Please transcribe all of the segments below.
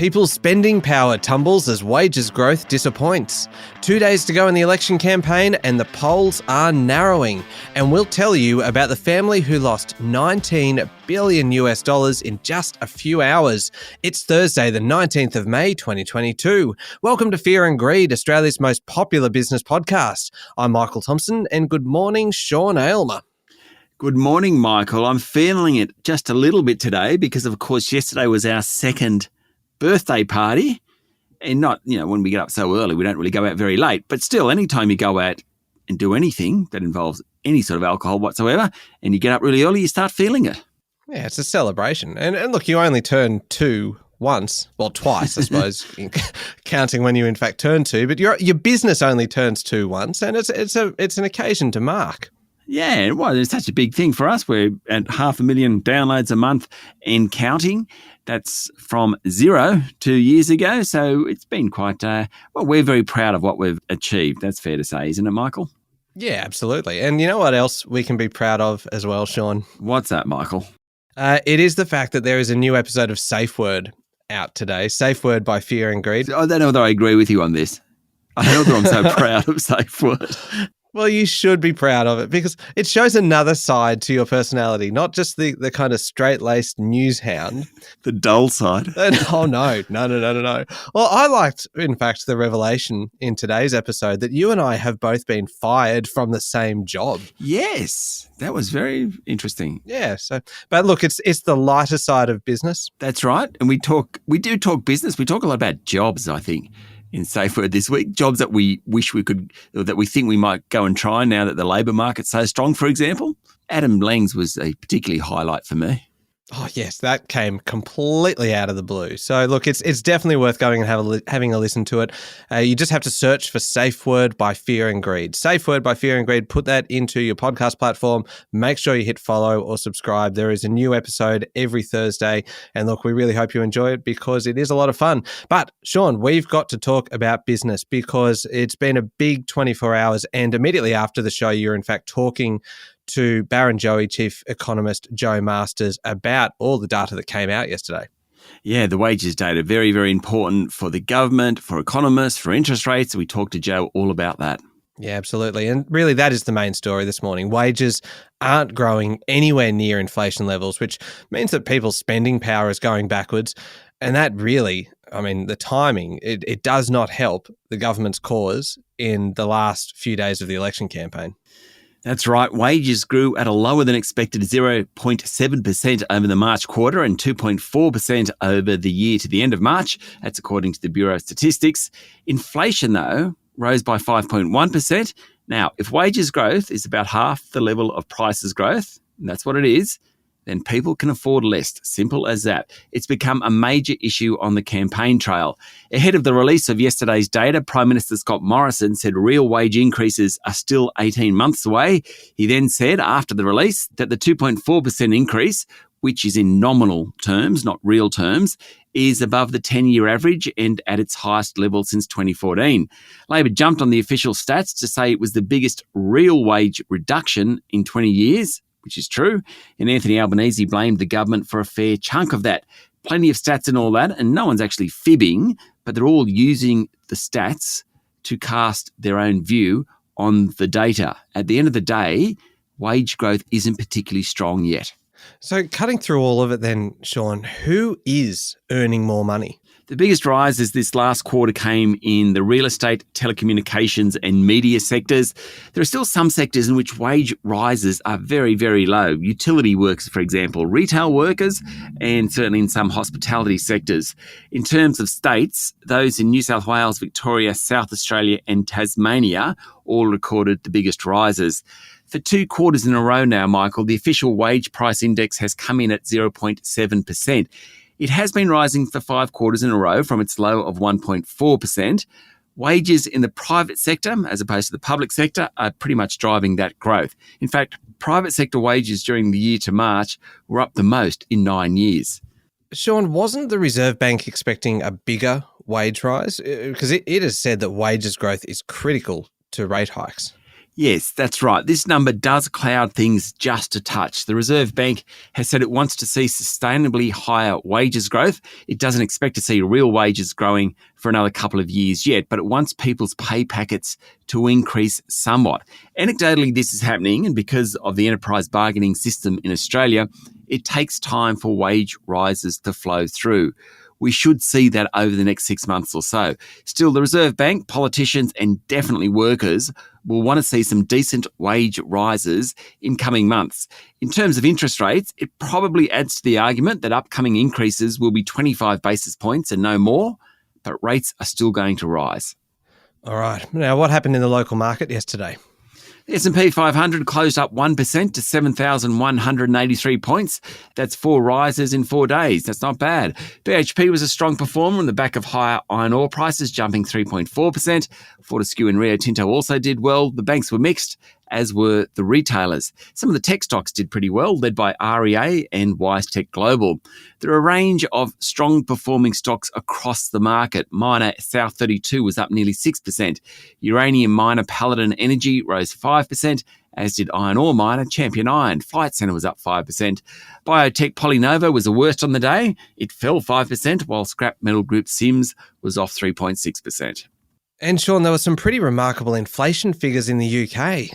People's spending power tumbles as wages growth disappoints. 2 days to go in the election campaign and the polls are narrowing. And we'll tell you about the family who lost $19 billion in just a few hours. It's Thursday, the 19th of May, 2022. Welcome to Fear and Greed, Australia's most popular business podcast. I'm Michael Thompson and good morning, Sean Aylmer. Good morning, Michael. I'm feeling it just a little bit today because, of course, yesterday was our second birthday party, and not, when we get up so early, we don't really go out very late, but still, anytime you go out and do anything that involves any sort of alcohol whatsoever and you get up really early, you start feeling it. Yeah, it's a celebration. And look, you only turn two once, well, twice, I suppose, counting when you in fact turn two, but your business only turns two once, and it's an occasion to mark. Yeah, well, it's such a big thing for us. We're at 500,000 downloads a month and counting. That's from 0 2 years ago. So it's been quite, we're very proud of what we've achieved. That's fair to say, isn't it, Michael? Yeah, absolutely. And you know what else we can be proud of as well, Sean? What's that, Michael? It is the fact that there is a new episode of Safe Word out today. Safe Word by Fear and Greed. I don't know whether I agree with you on this. I don't know whether I'm so proud of Safe Word. Well, you should be proud of it because it shows another side to your personality, not just the kind of straight-laced news hound. The dull side. Oh, no. Well, I liked, in fact, the revelation in today's episode that you and I have both been fired from the same job. Yes, that was very interesting. Yeah, but look, it's the lighter side of business. That's right. And we do talk business. We talk a lot about jobs, I think, in Safe Word this week, jobs that we wish we could, or that we think we might go and try now that the labour market's so strong, for example. Adam Lang's was a particularly highlight for me. Oh, yes, that came completely out of the blue. So, look, it's definitely worth going and having a listen to it. You just have to search for Safe Word by Fear and Greed. Safe Word by Fear and Greed. Put that into your podcast platform. Make sure you hit follow or subscribe. There is a new episode every Thursday. And look, we really hope you enjoy it because it is a lot of fun. But, Sean, we've got to talk about business because it's been a big 24 hours. And immediately after the show, you're in fact talking to Barrenjoey Chief Economist Joe Masters about all the data that came out yesterday. Yeah, the wages data, very, very important for the government, for economists, for interest rates. We talked to Joe all about that. Yeah, absolutely. And really that is the main story this morning. Wages aren't growing anywhere near inflation levels, which means that people's spending power is going backwards. And that really, the timing, it does not help the government's cause in the last few days of the election campaign. That's right. Wages grew at a lower than expected 0.7% over the March quarter and 2.4% over the year to the end of March. That's according to the Bureau of Statistics. Inflation, though, rose by 5.1%. Now, if wages growth is about half the level of prices growth, and that's what it is, then people can afford less. Simple as that. It's become a major issue on the campaign trail. Ahead of the release of yesterday's data, Prime Minister Scott Morrison said real wage increases are still 18 months away. He then said after the release that the 2.4% increase, which is in nominal terms, not real terms, is above the 10-year average and at its highest level since 2014. Labor jumped on the official stats to say it was the biggest real wage reduction in 20 years, which is true, and Anthony Albanese blamed the government for a fair chunk of that. Plenty of stats and all that, and no one's actually fibbing, but they're all using the stats to cast their own view on the data. At the end of the day, wage growth isn't particularly strong yet. So cutting through all of it then, Sean, who is earning more money? The biggest rises this last quarter came in the real estate, telecommunications and media sectors. There are still some sectors in which wage rises are very, very low. Utility workers, for example, retail workers, and certainly in some hospitality sectors. In terms of states, those in New South Wales, Victoria, South Australia and Tasmania all recorded the biggest rises. For 2 quarters in a row now, Michael, the official wage price index has come in at 0.7%. It has been rising for 5 quarters in a row from its low of 1.4%. Wages in the private sector, as opposed to the public sector, are pretty much driving that growth. In fact, private sector wages during the year to March were up the most in 9 years. Sean, wasn't the Reserve Bank expecting a bigger wage rise? Because it has said that wages growth is critical to rate hikes. Yes, that's right. This number does cloud things just a touch. The Reserve Bank has said it wants to see sustainably higher wages growth. It doesn't expect to see real wages growing for another couple of years yet, but it wants people's pay packets to increase somewhat. Anecdotally, this is happening, and because of the enterprise bargaining system in Australia, it takes time for wage rises to flow through. We should see that over the next 6 months or so. Still, the Reserve Bank, politicians and definitely workers will want to see some decent wage rises in coming months. In terms of interest rates, it probably adds to the argument that upcoming increases will be 25 basis points and no more, but rates are still going to rise. All right. Now, what happened in the local market yesterday? The S&P 500 closed up 1% to 7,183 points. That's 4 rises in 4 days. That's not bad. BHP was a strong performer on the back of higher iron ore prices, jumping 3.4%. Fortescue and Rio Tinto also did well. The banks were mixed, as were the retailers. Some of the tech stocks did pretty well, led by REA and WiseTech Global. There are a range of strong performing stocks across the market. Miner South 32 was up nearly 6%. Uranium miner Paladin Energy rose 5%, as did iron ore miner Champion Iron. Flight Centre was up 5%. Biotech Polynova was the worst on the day. It fell 5%, while scrap metal group Sims was off 3.6%. And Sean, there were some pretty remarkable inflation figures in the UK.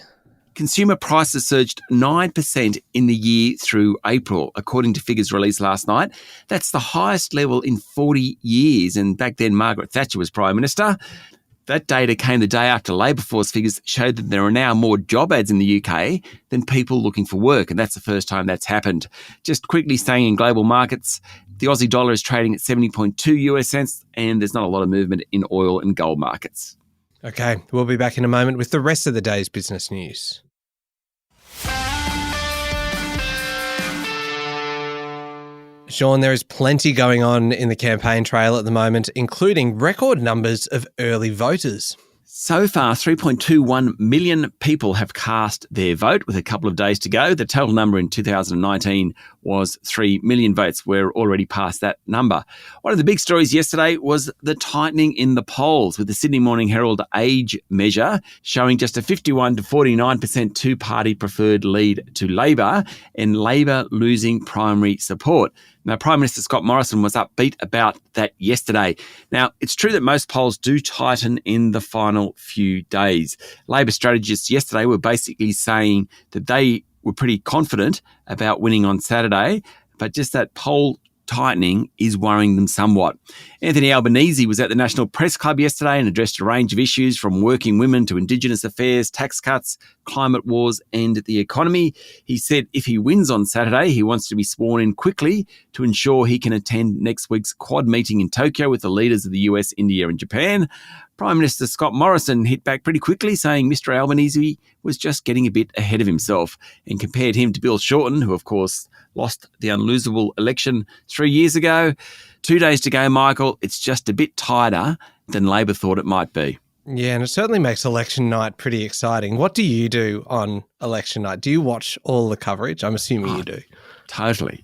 Consumer prices surged 9% in the year through April, according to figures released last night. That's the highest level in 40 years, and back then Margaret Thatcher was Prime Minister. That data came the day after Labour Force figures showed that there are now more job ads in the UK than people looking for work, and that's the first time that's happened. Just quickly staying in global markets, the Aussie dollar is trading at 70.2 US cents, and there's not a lot of movement in oil and gold markets. Okay, we'll be back in a moment with the rest of the day's business news. Sean, there is plenty going on in the campaign trail at the moment, including record numbers of early voters. So far, 3.21 million people have cast their vote with a couple of days to go. The total number in 2019 was 3 million votes. We're already past that number. One of the big stories yesterday was the tightening in the polls, with the Sydney Morning Herald age measure showing just a 51 to 49% two-party preferred lead to Labor, and Labor losing primary support. Now, Prime Minister Scott Morrison was upbeat about that yesterday. Now, it's true that most polls do tighten in the final few days. Labor strategists yesterday were basically saying that they were pretty confident about winning on Saturday, but just that poll tightening is worrying them somewhat. Anthony Albanese was at the National Press Club yesterday and addressed a range of issues from working women to Indigenous affairs, tax cuts, climate wars and the economy. He said if he wins on Saturday, he wants to be sworn in quickly to ensure he can attend next week's Quad meeting in Tokyo with the leaders of the US, India and Japan. Prime Minister Scott Morrison hit back pretty quickly, saying Mr Albanese was just getting a bit ahead of himself, and compared him to Bill Shorten, who of course lost the unlosable election 3 years ago. 2 days to go, Michael. It's just a bit tighter than Labor thought it might be. Yeah, and it certainly makes election night pretty exciting. What do you do on election night? Do you watch all the coverage? I'm assuming you do. Totally.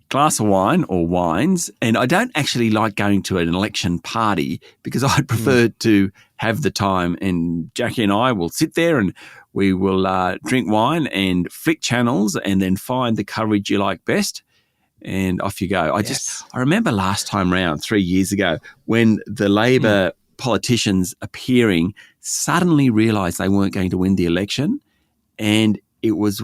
Glass of wine or wines. And I don't actually like going to an election party because I'd prefer to have the time. And Jackie and I will sit there and we will drink wine and flick channels and then find the coverage you like best. And off you go. I remember last time round, 3 years ago, when the Labor politicians appearing suddenly realised they weren't going to win the election, and it was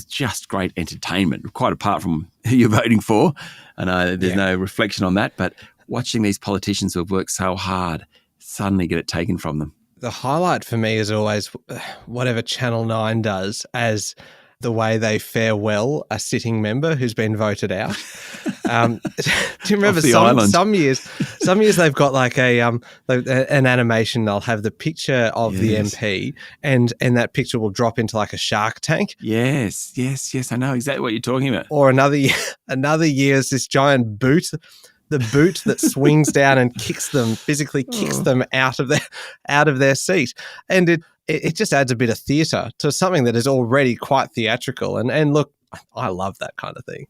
just great entertainment, quite apart from who you're voting for. I know there's no reflection on that, but watching these politicians who have worked so hard suddenly get it taken from them. The highlight for me is always whatever Channel 9 does as the way they farewell a sitting member who's been voted out. Do you remember some years they've got like an animation, they'll have the picture of the MP and that picture will drop into like a shark tank. Yes. I know exactly what you're talking about. Or another year is this giant boot, the boot that swings down and physically kicks them out of their seat. And it just adds a bit of theatre to something that is already quite theatrical. And look, I love that kind of thing.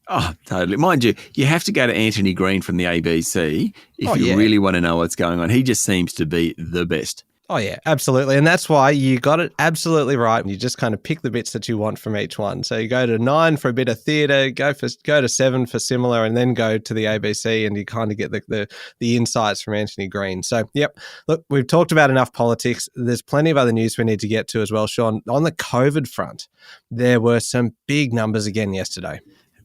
Oh, totally. Mind you, you have to go to Anthony Green from the ABC if you really want to know what's going on. He just seems to be the best. Oh, yeah, absolutely. And that's why you got it absolutely right. You just kind of pick the bits that you want from each one. So you go to 9 for a bit of theatre, go to 7 for similar, and then go to the ABC, and you kind of get the insights from Anthony Green. So, yep, look, we've talked about enough politics. There's plenty of other news we need to get to as well, Sean. On the COVID front, there were some big numbers again yesterday.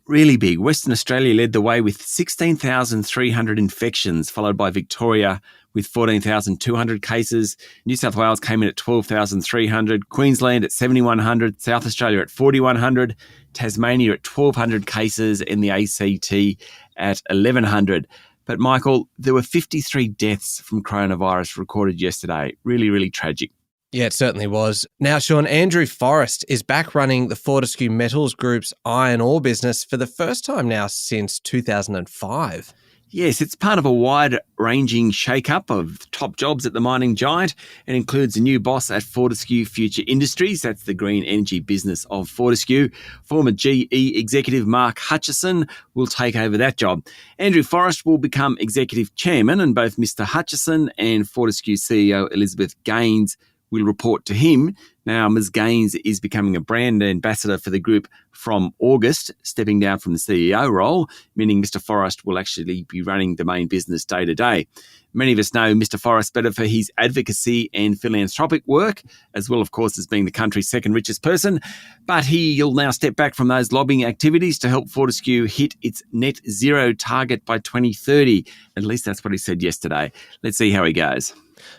Really big. Western Australia led the way with 16,300 infections, followed by Victoria with 14,200 cases. New South Wales came in at 12,300, Queensland at 7,100, South Australia at 4,100, Tasmania at 1,200 cases, and the ACT at 1,100. But Michael, there were 53 deaths from coronavirus recorded yesterday. Really, really tragic. Yeah, it certainly was. Now, Sean, Andrew Forrest is back running the Fortescue Metals Group's iron ore business for the first time now since 2005. Yes, it's part of a wide-ranging shake-up of top jobs at the mining giant and includes a new boss at Fortescue Future Industries. That's the green energy business of Fortescue. Former GE executive Mark Hutchison will take over that job. Andrew Forrest will become executive chairman, and both Mr. Hutchison and Fortescue CEO Elizabeth Gaines will report to him. Now, Ms. Gaines is becoming a brand ambassador for the group from August, stepping down from the CEO role, meaning Mr. Forrest will actually be running the main business day to day. Many of us know Mr. Forrest better for his advocacy and philanthropic work, as well, of course, as being the country's second richest person. But he'll now step back from those lobbying activities to help Fortescue hit its net zero target by 2030. At least that's what he said yesterday. Let's see how he goes.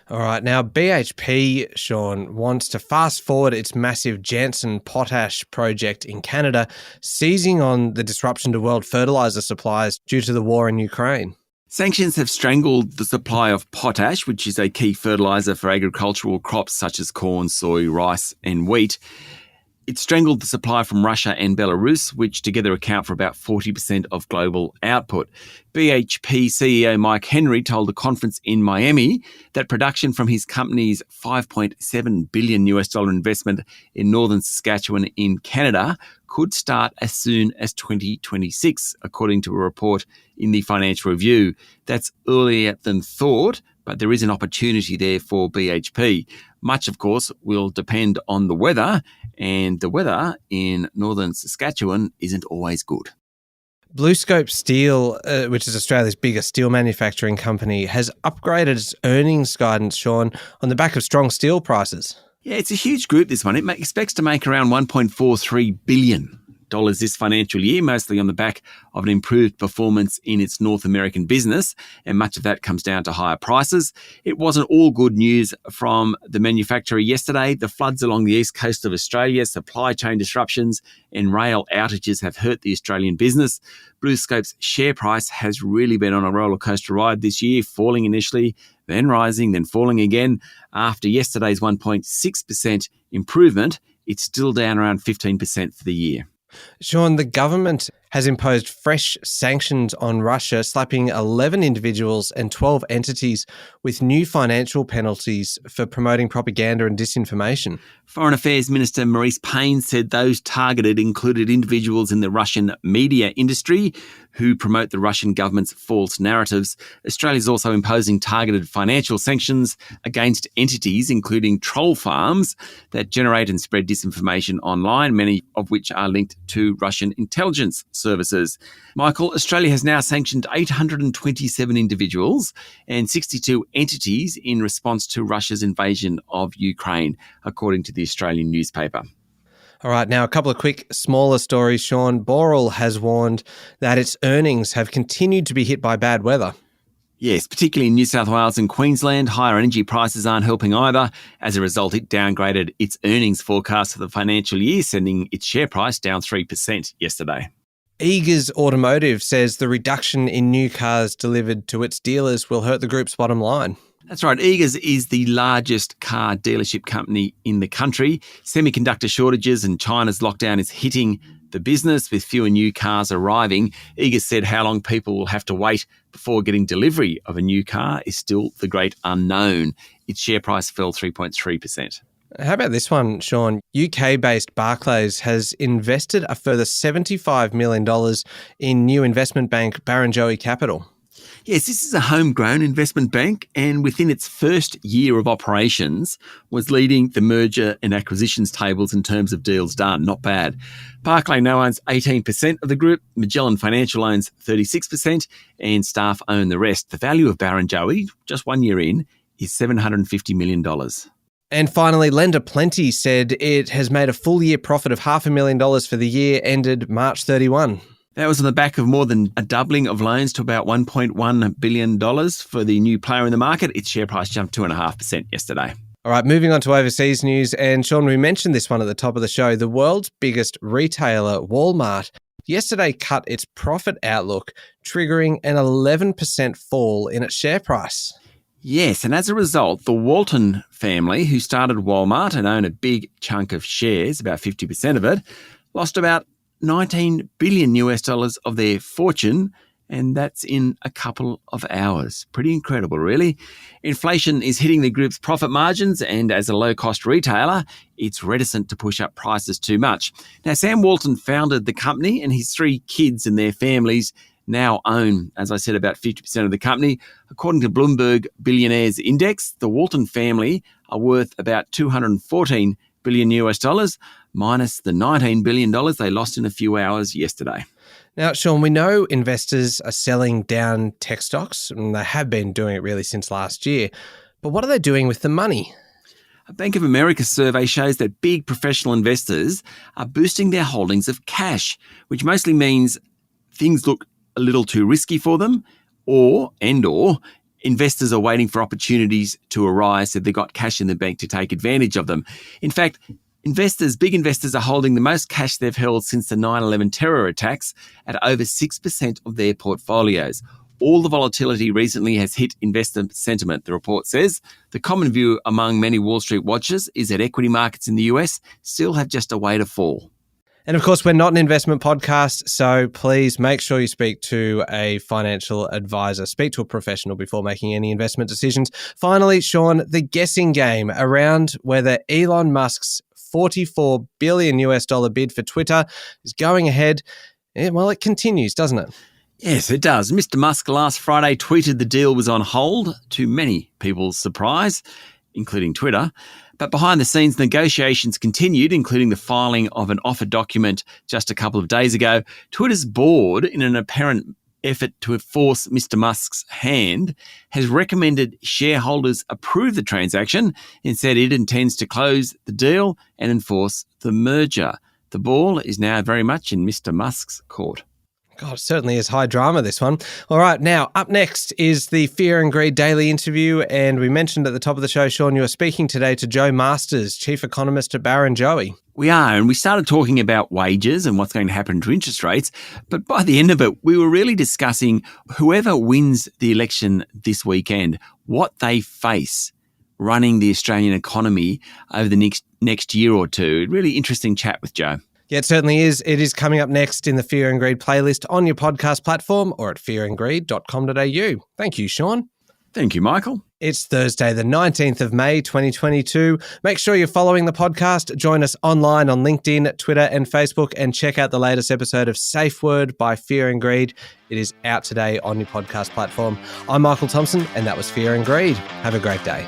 All right. Now, BHP, Sean, wants to fast forward its massive Jansen potash project in Canada, seizing on the disruption to world fertilizer supplies due to the war in Ukraine. Sanctions have strangled the supply of potash, which is a key fertilizer for agricultural crops such as corn, soy, rice, and wheat. It strangled the supply from Russia and Belarus, which together account for about 40% of global output. BHP CEO Mike Henry told a conference in Miami that production from his company's $5.7 billion investment in northern Saskatchewan in Canada could start as soon as 2026, according to a report in the Financial Review. That's earlier than thought, but there is an opportunity there for BHP. Much, of course, will depend on the weather, and the weather in northern Saskatchewan isn't always good. BlueScope Steel, which is Australia's biggest steel manufacturing company, has upgraded its earnings guidance, Sean, on the back of strong steel prices. Yeah, it's a huge group, this one. It expects to make around $1.43 billion this financial year, mostly on the back of an improved performance in its North American business, and much of that comes down to higher prices. It wasn't all good news from the manufacturer yesterday. The floods along the east coast of Australia, supply chain disruptions, and rail outages have hurt the Australian business. BlueScope's share price has really been on a roller coaster ride this year, falling initially, then rising, then falling again. After yesterday's 1.6% improvement, it's still down around 15% for the year. Sean, the government has imposed fresh sanctions on Russia, slapping 11 individuals and 12 entities with new financial penalties for promoting propaganda and disinformation. Foreign Affairs Minister Maurice Payne said those targeted included individuals in the Russian media industry who promote the Russian government's false narratives. Australia is also imposing targeted financial sanctions against entities, including troll farms that generate and spread disinformation online, many of which are linked to Russian intelligence services. Michael, Australia has now sanctioned 827 individuals and 62 entities in response to Russia's invasion of Ukraine, according to the Australian newspaper. All right, now a couple of quick, smaller stories, Sean. Boral has warned that its earnings have continued to be hit by bad weather. Yes, particularly in New South Wales and Queensland, higher energy prices aren't helping either. As a result, it downgraded its earnings forecast for the financial year, sending its share price down 3% yesterday. Eagers Automotive says the reduction in new cars delivered to its dealers will hurt the group's bottom line. That's right. Eagers is the largest car dealership company in the country. Semiconductor shortages and China's lockdown is hitting the business with fewer new cars arriving. Eagers said how long people will have to wait before getting delivery of a new car is still the great unknown. Its share price fell 3.3%. How about this one, Sean? UK-based Barclays has invested a further $75 million in new investment bank Barrenjoey Capital. Yes, this is a homegrown investment bank, and within its first year of operations was leading the merger and acquisitions tables in terms of deals done. Not bad. Barclay now owns 18% of the group, Magellan Financial owns 36%, and staff own the rest. The value of Barrenjoey, just 1 year in, is $750 million. And finally, Lender Plenty said it has made a full year profit of $500,000 for the year ended March 31. That was on the back of more than a doubling of loans to about $1.1 billion for the new player in the market. Its share price jumped 2.5% yesterday. All right, moving on to overseas news. And Sean, we mentioned this one at the top of the show. The world's biggest retailer, Walmart, yesterday cut its profit outlook, triggering an 11% fall in its share price. Yes, and as a result, the Walton family, who started Walmart and own a big chunk of shares, about 50% of it, lost about $19 billion of their fortune, and that's in a couple of hours. Pretty incredible, really. Inflation is hitting the group's profit margins, and as a low-cost retailer, it's reticent to push up prices too much. Now, Sam Walton founded the company, and his 3 kids and their families now own, as I said, about 50% of the company. According to Bloomberg Billionaires Index, the Walton family are worth about $214 billion, minus the $19 billion they lost in a few hours yesterday. Now, Sean, we know investors are selling down tech stocks, and they have been doing it really since last year. But what are they doing with the money? A Bank of America survey shows that big professional investors are boosting their holdings of cash, which mostly means things look a little too risky for them, or investors are waiting for opportunities to arise so they've got cash in the bank to take advantage of them. In fact, big investors are holding the most cash they've held since the 9/11 terror attacks at over 6% of their portfolios. All the volatility recently has hit investor sentiment, the report says. The common view among many Wall Street watchers is that equity markets in the US still have just a way to fall. And of course, we're not an investment podcast, so please make sure you speak to a financial advisor. Speak to a professional before making any investment decisions. Finally, Sean, the guessing game around whether Elon Musk's $44 billion bid for Twitter is going ahead. Well, it continues, doesn't it? Yes, it does. Mr. Musk last Friday tweeted the deal was on hold, to many people's surprise, including Twitter. But behind the scenes, negotiations continued, including the filing of an offer document just a couple of days ago. Twitter's board, in an apparent effort to force Mr. Musk's hand, has recommended shareholders approve the transaction and said it intends to close the deal and enforce the merger. The ball is now very much in Mr. Musk's court. God, it certainly is high drama, this one. All right, now, up next is the Fear and Greed Daily interview, and we mentioned at the top of the show, Sean, you are speaking today to Joe Masters, Chief Economist at Barrenjoey. We are, and we started talking about wages and what's going to happen to interest rates, but by the end of it, we were really discussing whoever wins the election this weekend, what they face running the Australian economy over the next year or two. Really interesting chat with Joe. Yeah, it certainly is. It is coming up next in the Fear and Greed playlist on your podcast platform or at fearandgreed.com.au. Thank you, Sean. Thank you, Michael. It's Thursday, the 19th of May, 2022. Make sure you're following the podcast. Join us online on LinkedIn, Twitter, and Facebook, and check out the latest episode of Safe Word by Fear and Greed. It is out today on your podcast platform. I'm Michael Thompson, and that was Fear and Greed. Have a great day.